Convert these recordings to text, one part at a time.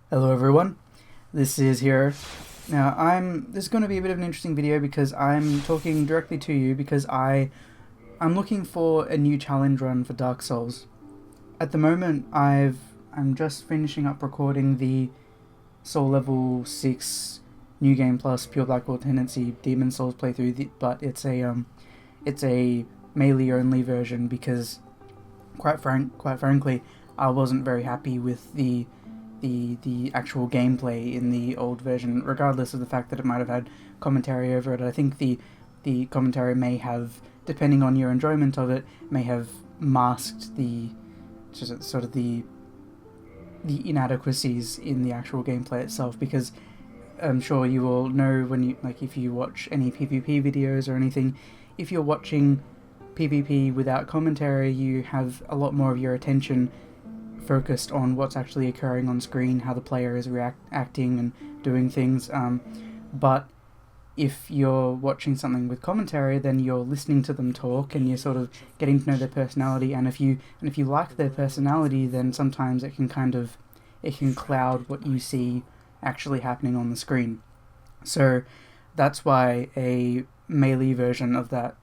Hello everyone, this is Hero. Now this is going to be a bit of an interesting video because I'm talking directly to you because I'm looking for a new challenge run for Dark Souls. At the moment I'm just finishing up recording the Soul Level 6 New Game Plus Pure Blackwell Tendency Demon Souls playthrough, but it's a melee only version because quite frankly I wasn't very happy with the actual gameplay in the old version, regardless of the fact that it might have had commentary over it. I think the commentary may have, depending on your enjoyment of it, may have masked the inadequacies in the actual gameplay itself, because I'm sure you all know when you, if you watch any PvP videos or anything, if you're watching PvP without commentary, you have a lot more of your attention focused on what's actually occurring on screen, how the player is acting and doing things. But if you're watching something with commentary, then you're listening to them talk and you're sort of getting to know their personality. And if you like their personality, then sometimes it can cloud what you see actually happening on the screen. So that's why a melee version of that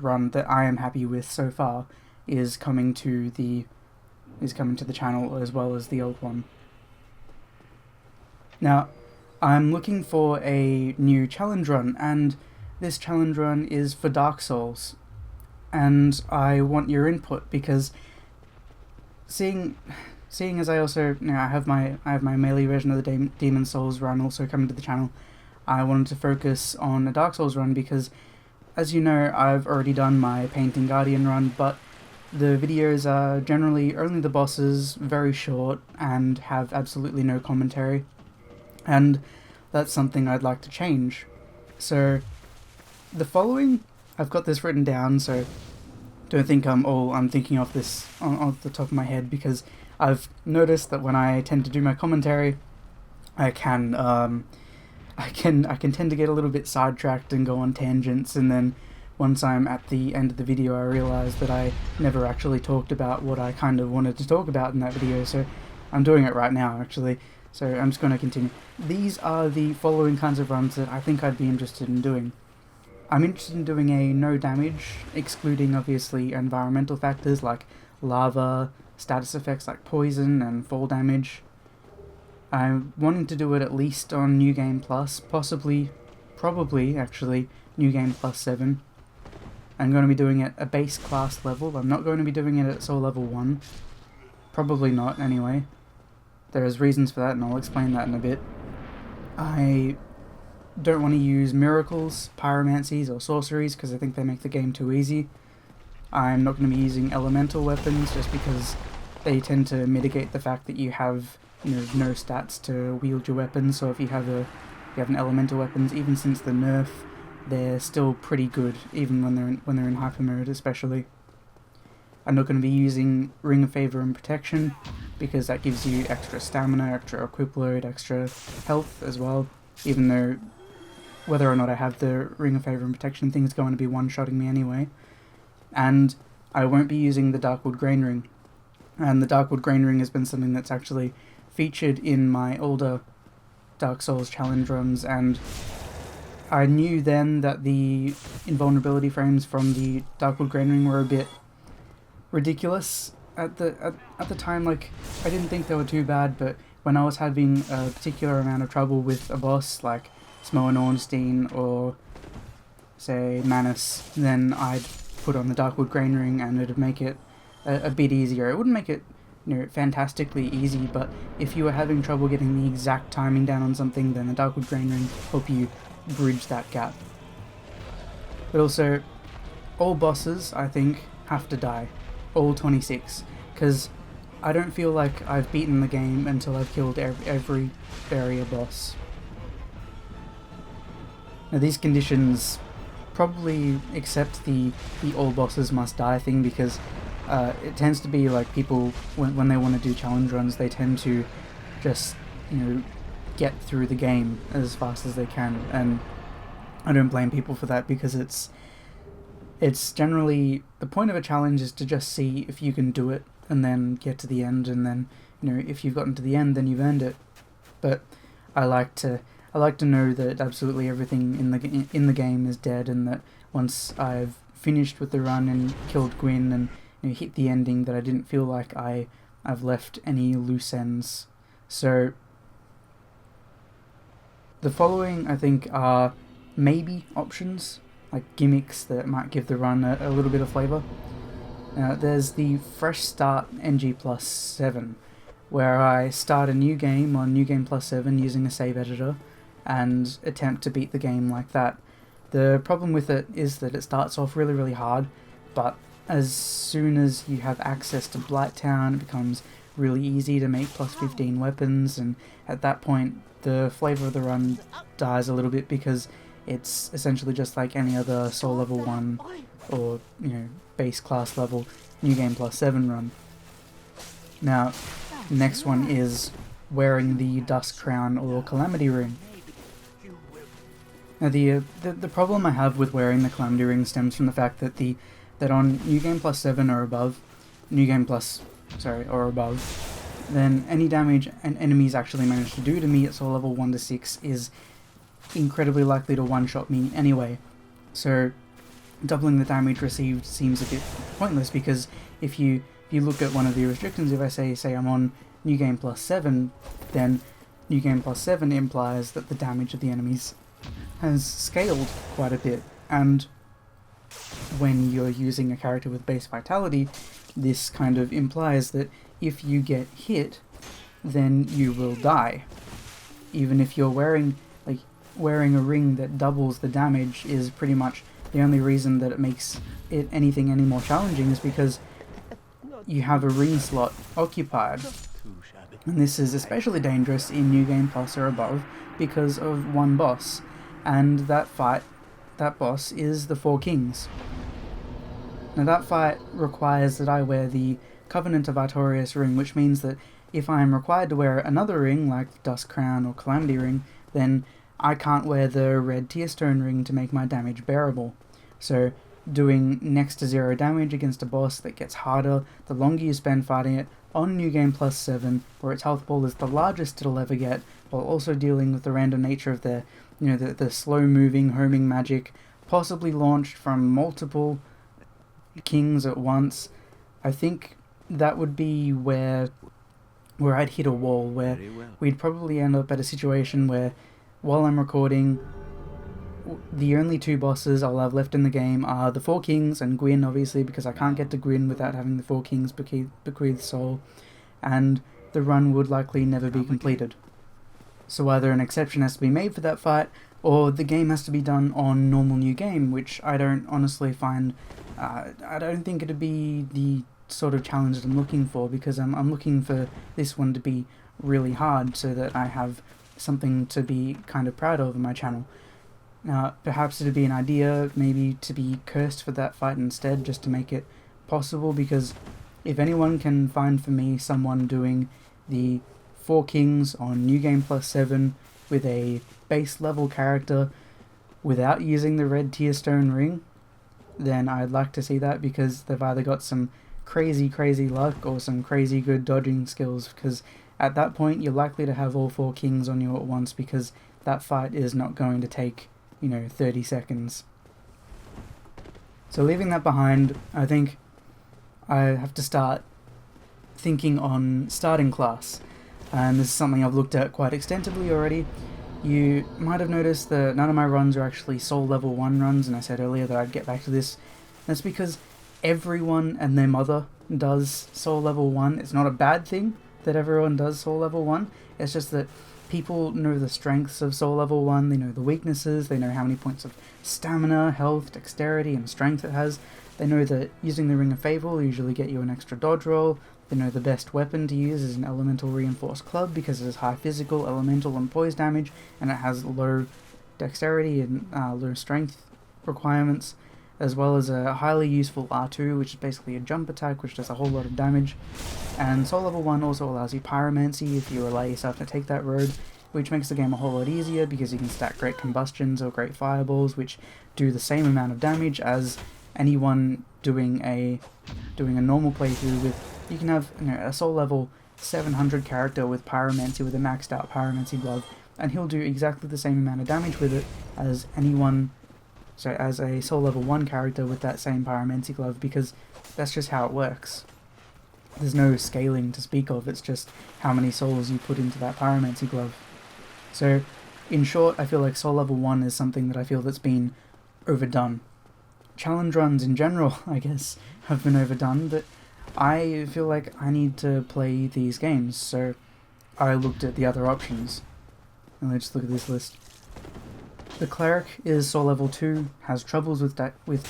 run that I am happy with so far is coming to the channel, as well as the old one. Now, I'm looking for a new challenge run, and this challenge run is for Dark Souls. And I want your input because seeing as I also I have my melee version of the Demon Souls run also coming to the channel, I wanted to focus on a Dark Souls run because, as you know, I've already done my Painting Guardian run, but the videos are generally only the bosses, very short, and have absolutely no commentary. And that's something I'd like to change. So, the following, I've got this written down, so don't think I'm thinking of this off the top of my head, because I've noticed that when I tend to do my commentary, I can tend to get a little bit sidetracked and go on tangents, and then once I'm at the end of the video, I realise that I never actually talked about what I kind of wanted to talk about in that video, so I'm doing it right now, actually. So I'm just going to continue. These are the following kinds of runs that I think I'd be interested in doing. I'm interested in doing a no damage, excluding obviously environmental factors like lava, status effects like poison and fall damage. I'm wanting to do it at least on New Game Plus, probably actually New Game Plus 7. I'm going to be doing it at a base class level. I'm not going to be doing it at Soul Level 1. Probably not, anyway. There's reasons for that, and I'll explain that in a bit. I don't want to use miracles, pyromancies, or sorceries, because I think they make the game too easy. I'm not going to be using elemental weapons, just because they tend to mitigate the fact that you have no stats to wield your weapons. So if you have an elemental weapons, even since the nerf, they're still pretty good, even when they're in hyper mode, especially. I'm not going to be using Ring of Favor and Protection, because that gives you extra stamina, extra equip load, extra health as well, even though whether or not I have the Ring of Favor and Protection thing is going to be one-shotting me anyway. And I won't be using the Darkwood Grain Ring. And the Darkwood Grain Ring has been something that's actually featured in my older Dark Souls challenge runs, and I knew then that the invulnerability frames from the Darkwood Grain Ring were a bit ridiculous at the time. Like, I didn't think they were too bad, but when I was having a particular amount of trouble with a boss like Smoen Ornstein or, say, Manus, then I'd put on the Darkwood Grain Ring and it'd make it a bit easier. It wouldn't make it fantastically easy, but if you were having trouble getting the exact timing down on something, then the Darkwood Grain Ring help you bridge that gap. But also, all bosses, I think, have to die. All 26. Because I don't feel like I've beaten the game until I've killed every area boss. Now these conditions probably accept the all bosses must die thing, because it tends to be like people, when they want to do challenge runs, they tend to just, get through the game as fast as they can, and I don't blame people for that, because it's generally, the point of a challenge is to just see if you can do it, and then get to the end, and then you know, if you've gotten to the end, then you've earned it. But I like to know that absolutely everything in the game is dead, and that once I've finished with the run and killed Gwyn and, you know, hit the ending, that I didn't feel like I've left any loose ends. So the following, I think, are maybe options, like gimmicks that might give the run a little bit of flavour. There's the Fresh Start NG plus 7, where I start a new game on New Game Plus 7 using a save editor and attempt to beat the game like that. The problem with it is that it starts off really, really hard, but as soon as you have access to Blighttown, it becomes really easy to make plus 15 weapons, and at that point the flavour of the run dies a little bit, because it's essentially just like any other Soul Level 1 or, you know, base class level New Game Plus 7 run. Now, the next one is wearing the Dust Crown or Calamity Ring. Now, the problem I have with wearing the Calamity Ring stems from the fact that that on New Game Plus 7 or above, or above, then any damage an enemies actually manage to do to me at Soul Level 1 to 6 is incredibly likely to one-shot me anyway. So doubling the damage received seems a bit pointless, because if you look at one of the restrictions, if I say I'm on New Game Plus 7, then New Game Plus 7 implies that the damage of the enemies has scaled quite a bit, and when you're using a character with base vitality, this kind of implies that if you get hit, then you will die. Even if you're wearing a ring that doubles the damage is pretty much the only reason that it makes it anything any more challenging, is because you have a ring slot occupied. And this is especially dangerous in New Game Plus or above because of one boss, and that boss is the Four Kings. Now that fight requires that I wear the Covenant of Artorias ring, which means that if I am required to wear another ring, like Dust Crown or Calamity Ring, then I can't wear the red Tearstone ring to make my damage bearable. So doing next to 0 damage against a boss that gets harder the longer you spend fighting it on New Game Plus 7, where its health ball is the largest it'll ever get, while also dealing with the random nature of the slow-moving homing magic, possibly launched from multiple kings at once. I think that would be where I'd hit a wall, where we'd probably end up at a situation where, while I'm recording, the only two bosses I'll have left in the game are the Four Kings and Gwyn, obviously, because I can't get to Gwyn without having the Four Kings bequeath soul, and the run would likely never be completed. So either an exception has to be made for that fight, or the game has to be done on normal new game, which I don't honestly find... I don't think it'd be the sort of challenge that I'm looking for, because I'm looking for this one to be really hard so that I have something to be kind of proud of in my channel. Now, perhaps it'd be an idea maybe to be cursed for that fight instead, just to make it possible, because if anyone can find for me someone doing the Four Kings on New Game Plus 7 with a base level character without using the red Tearstone ring, then I'd like to see that, because they've either got some crazy luck or some crazy good dodging skills, because at that point you're likely to have all Four Kings on you at once, because that fight is not going to take, 30 seconds. So leaving that behind, I think I have to start thinking on starting class, and this is something I've looked at quite extensively already. You might have noticed that none of my runs are actually Soul Level 1 runs, and I said earlier that I'd get back to this. That's because everyone and their mother does Soul Level 1. It's not a bad thing that everyone does Soul Level 1, it's just that people know the strengths of Soul Level 1, they know the weaknesses, they know how many points of stamina, health, dexterity, and strength it has. They know that using the Ring of Fable will usually get you an extra dodge roll. They know the best weapon to use is an Elemental Reinforced Club, because it has high physical, elemental, and poise damage, and it has low dexterity and low strength requirements, as well as a highly useful R2, which is basically a jump attack, which does a whole lot of damage. And Soul Level 1 also allows you Pyromancy if you allow yourself to take that road, which makes the game a whole lot easier, because you can stack Great Combustions or Great Fireballs, which do the same amount of damage as anyone doing a normal playthrough with. You can have a Soul Level 700 character with pyromancy, with a maxed out pyromancy glove, and he'll do exactly the same amount of damage with it as anyone, so as a soul level 1 character with that same pyromancy glove, because that's just how it works. There's no scaling to speak of, it's just how many souls you put into that pyromancy glove. So, in short, I feel like soul level 1 is something that I feel that's been overdone. Challenge runs in general, I guess, have been overdone, but I feel like I need to play these games, so I looked at the other options. And let's look at this list. The Cleric is soul level 2, has troubles with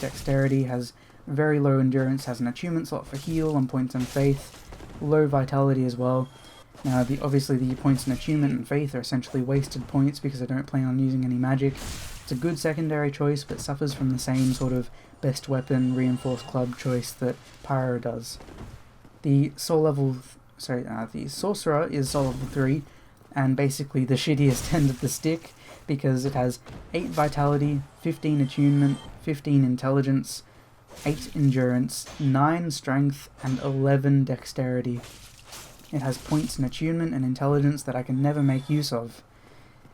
dexterity, has very low endurance, has an attunement slot for heal on points and faith, low vitality as well. Now, obviously the points in attunement and faith are essentially wasted points because I don't plan on using any magic. It's a good secondary choice, but suffers from the same sort of best weapon reinforced club choice that Pyro does. The the Sorcerer is soul level 3, and basically the shittiest end of the stick, because it has 8 vitality, 15 attunement, 15 intelligence, 8 endurance, 9 strength, and 11 dexterity. It has points in attunement and intelligence that I can never make use of.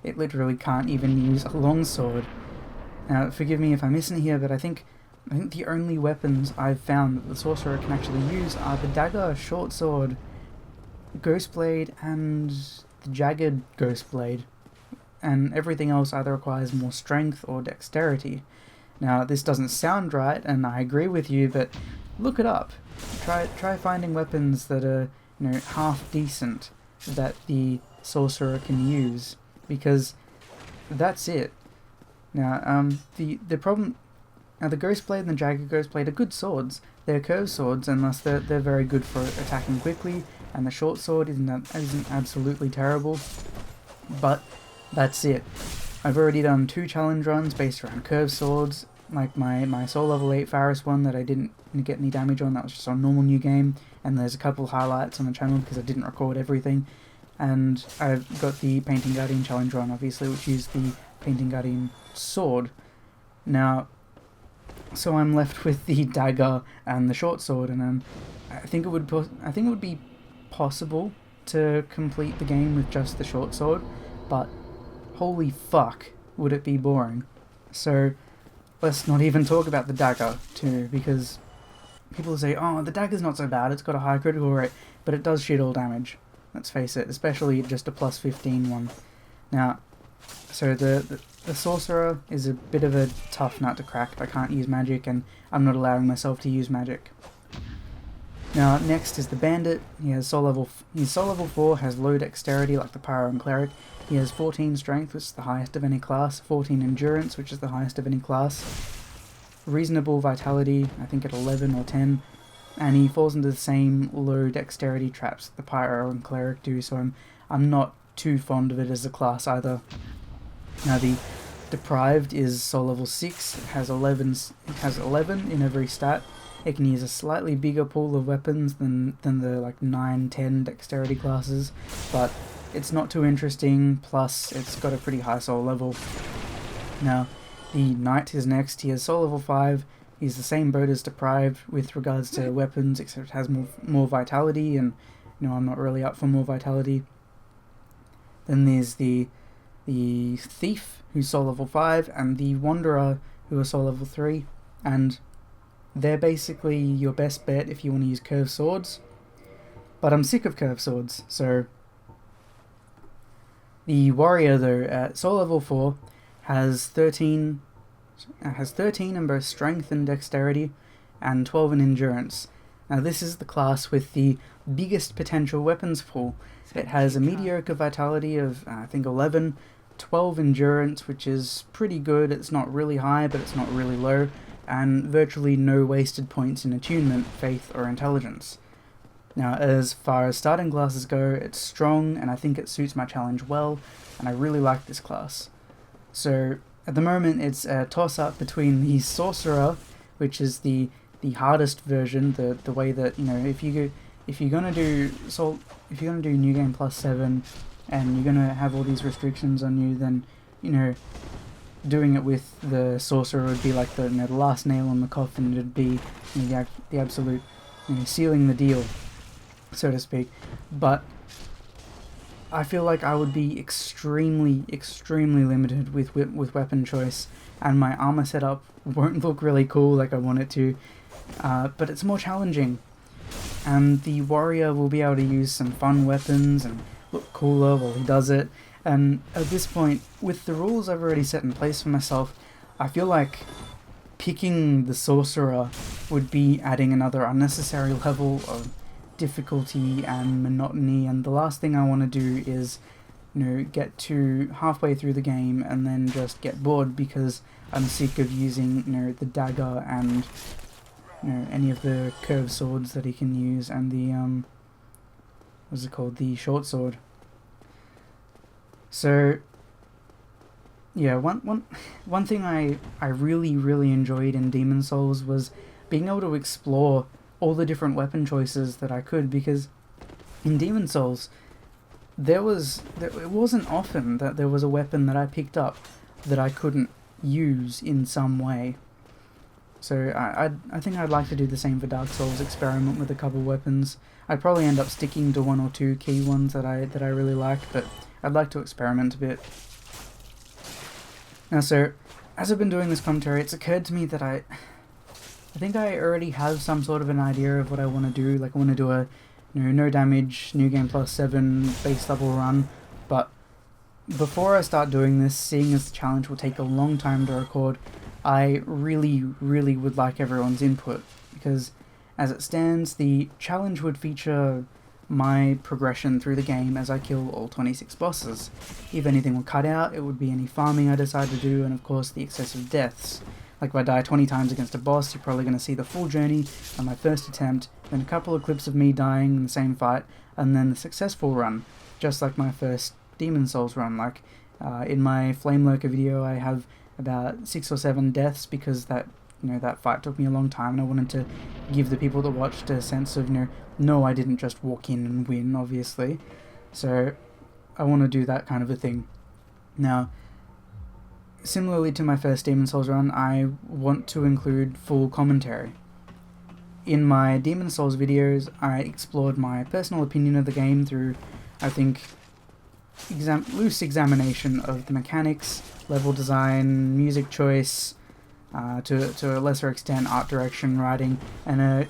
It literally can't even use a longsword. Now, forgive me if I'm missing here, but I think the only weapons I've found that the Sorcerer can actually use are the Dagger, Short Sword, Ghostblade, and the Jagged Ghostblade. And everything else either requires more strength or dexterity. Now, this doesn't sound right, and I agree with you, but look it up. Try finding weapons that are, half decent that the Sorcerer can use, because that's it. Now, the problem. Now, the Ghostblade and the Jagged Ghostblade are good swords. They're curved swords, and thus they're very good for attacking quickly, and the short sword isn't absolutely terrible, but that's it. I've already done 2 challenge runs based around curved swords, like my soul level 8 Faris one that I didn't get any damage on, that was just on normal new game, and there's a couple highlights on the channel because I didn't record everything, and I've got the Painting Guardian challenge run, obviously, which is the Painting Guardian sword. Now, so I'm left with the dagger and the short sword, and I think it would be possible to complete the game with just the short sword, but holy fuck, would it be boring. So let's not even talk about the dagger too, because people say, oh, the dagger's not so bad, it's got a high critical rate, but it does shit all damage. Let's face it, especially just a plus 15 one. Now, so the Sorcerer is a bit of a tough nut to crack. I can't use magic, and I'm not allowing myself to use magic. Now, next is the Bandit. He's soul level 4, has low dexterity like the Pyro and Cleric. He has 14 strength, which is the highest of any class, 14 endurance, which is the highest of any class, reasonable vitality, I think at 11 or 10, and he falls into the same low dexterity traps that the Pyro and Cleric do, so I'm not too fond of it as a class either. Now, the Deprived is soul level 6, it has 11 in every stat. It can use a slightly bigger pool of weapons than the like 9-10 dexterity classes, but it's not too interesting, plus it's got a pretty high soul level. Now, the Knight is next. He has soul level 5, he's the same boat as Deprived with regards to weapons, except it has more vitality, and I'm not really up for more vitality. Then there's the Thief, who's soul level 5, and the Wanderer, who are soul level 3, and they're basically your best bet if you want to use curved swords. But I'm sick of curved swords, so the Warrior, though, at soul level 4, has 13 in both strength and dexterity, and 12 in endurance. Now, this is the class with the biggest potential weapons pool. It has a mediocre vitality of, I think, 11, 12 endurance, which is pretty good. It's not really high, but it's not really low, and virtually no wasted points in attunement, faith, or intelligence. Now, as far as starting classes go, it's strong, and I think it suits my challenge well, and I really like this class. So, at the moment, it's a toss-up between the Sorcerer, which is the hardest version, the way that, if you're gonna do New Game Plus 7, and you're gonna have all these restrictions on you, then, doing it with the Sorcerer would be like the last nail on the coffin. It'd be the absolute sealing the deal. so to speak. But I feel like I would be extremely limited with weapon choice, and my armor setup won't look really cool like I want it to, but it's more challenging. And the warrior will be able to use some fun weapons and look cooler while he does it. And at this point, with the rules I've already set in place for myself, I feel like picking the sorcerer would be adding another unnecessary level of difficulty and monotony, and the last thing I want to do is, get to halfway through the game and then just get bored because I'm sick of using, the dagger and, any of the curved swords that he can use, and the, what's it called, the short sword. So, yeah, one thing I really enjoyed in Demon Souls was being able to explore all the different weapon choices that I could, because in Demon Souls, it wasn't often that there was a weapon that I picked up that I couldn't use in some way. So I think I'd like to do the same for Dark Souls, experiment with a couple weapons. I'd probably end up sticking to one or two key ones that I really like, but I'd like to experiment a bit. Now, so as I've been doing this commentary, it's occurred to me that I think I already have some sort of an idea of what I want to do. Like, I want to do a no damage, New Game Plus 7 base level run, but before I start doing this, seeing as the challenge will take a long time to record, I really would like everyone's input, because as it stands, the challenge would feature my progression through the game as I kill all 26 bosses. If anything were cut out, it would be any farming I decide to do, and of course the excessive deaths. Like, if I die 20 times against a boss, you're probably going to see the full journey on my first attempt, then a couple of clips of me dying in the same fight, and then the successful run, just like my first Demon Souls run. Like, in my Flame Lurker video, I have about 6 or 7 deaths because that fight took me a long time, and I wanted to give the people that watched a sense of, no, I didn't just walk in and win, obviously. So I want to do that kind of a thing. Now, similarly to my first Demon Souls run, I want to include full commentary. In my Demon Souls videos, I explored my personal opinion of the game through, I think, loose examination of the mechanics, level design, music choice, to a lesser extent art direction, writing, and a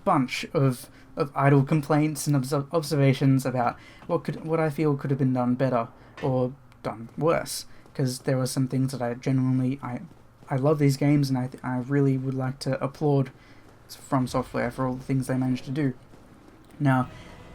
bunch of idle complaints and observations about what I feel could have been done better or done worse, because there were some things that I love these games, and I really would like to applaud From Software for all the things they managed to do. Now,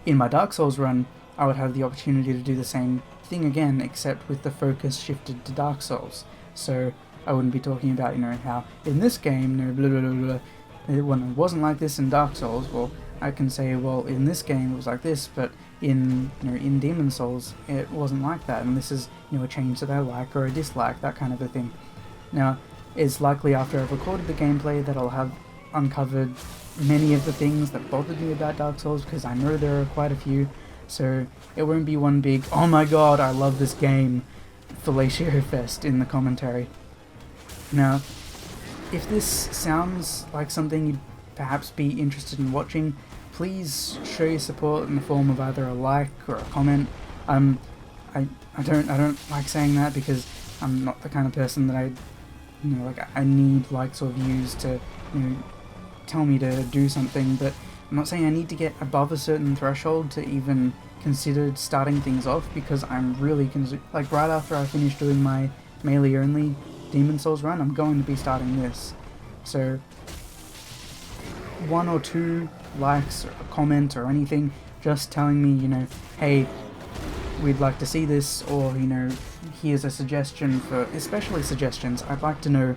in my Dark Souls run, I would have the opportunity to do the same thing again, except with the focus shifted to Dark Souls. So I wouldn't be talking about, how in this game, blah blah blah blah, when it wasn't like this in Dark Souls. Well, I can say, well, in this game it was like this, but in Demon Souls it wasn't like that, and this is a change that I like or a dislike, that kind of a thing. Now, it's likely after I've recorded the gameplay that I'll have uncovered many of the things that bothered me about Dark Souls, because I know there are quite a few. So it won't be one big, oh my god, I love this game, fellatio fest in the commentary. Now, if this sounds like something you'd perhaps be interested in watching, please show your support in the form of either a like or a comment. I don't like saying that, because I'm not the kind of person that I need likes or views to tell me to do something, but I'm not saying I need to get above a certain threshold to even consider starting things off, because I'm really right after I finish doing my melee only Demon Souls run, I'm going to be starting this. So 1 or 2 likes or a comment or anything just telling me, hey, we'd like to see this, or here's a suggestion for, especially suggestions. I'd like to know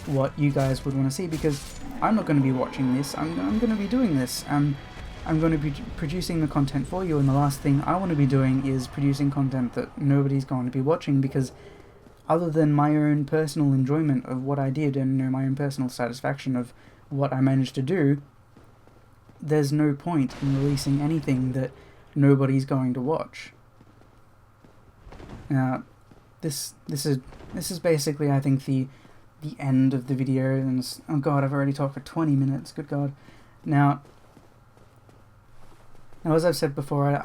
what you guys would want to see, because I'm not going to be watching this, I'm going to be doing this, and I'm going to be producing the content for you, and the last thing I want to be doing is producing content that nobody's going to be watching, because other than my own personal enjoyment of what I did and my own personal satisfaction of what I managed to do, there's no point in releasing anything that nobody's going to watch. Now, this is basically, I think, the end of the video, and oh god, I've already talked for 20 minutes, good god. Now, Now, as I've said before,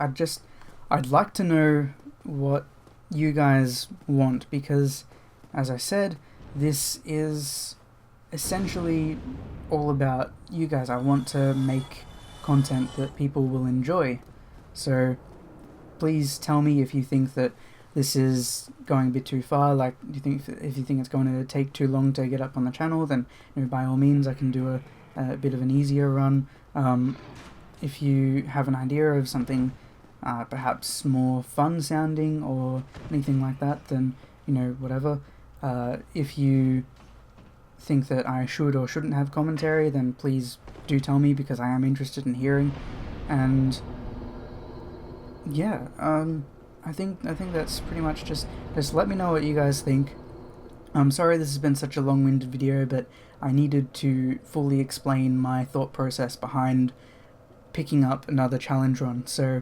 I'd like to know what you guys want, because, as I said, this is essentially all about you guys. I want to make content that people will enjoy. So please tell me if you think that this is going a bit too far. Like, if you think it's going to take too long to get up on the channel, then by all means I can do a bit of an easier run. If you have an idea of something perhaps more fun sounding or anything like that, then whatever. If you think that I should or shouldn't have commentary, then please do tell me, because I am interested in hearing. And yeah, I think that's pretty much just let me know what you guys think. I'm sorry this has been such a long-winded video, but I needed to fully explain my thought process behind picking up another challenge run. So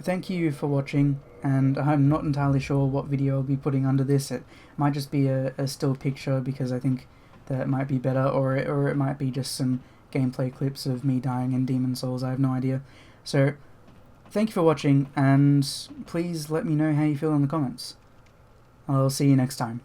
thank you for watching, and I'm not entirely sure what video I'll be putting under this. It might just be a still picture, because I think that might be better, or it might be just some gameplay clips of me dying in Demon Souls. I have no idea. So thank you for watching, and please let me know how you feel in the comments. I'll see you next time.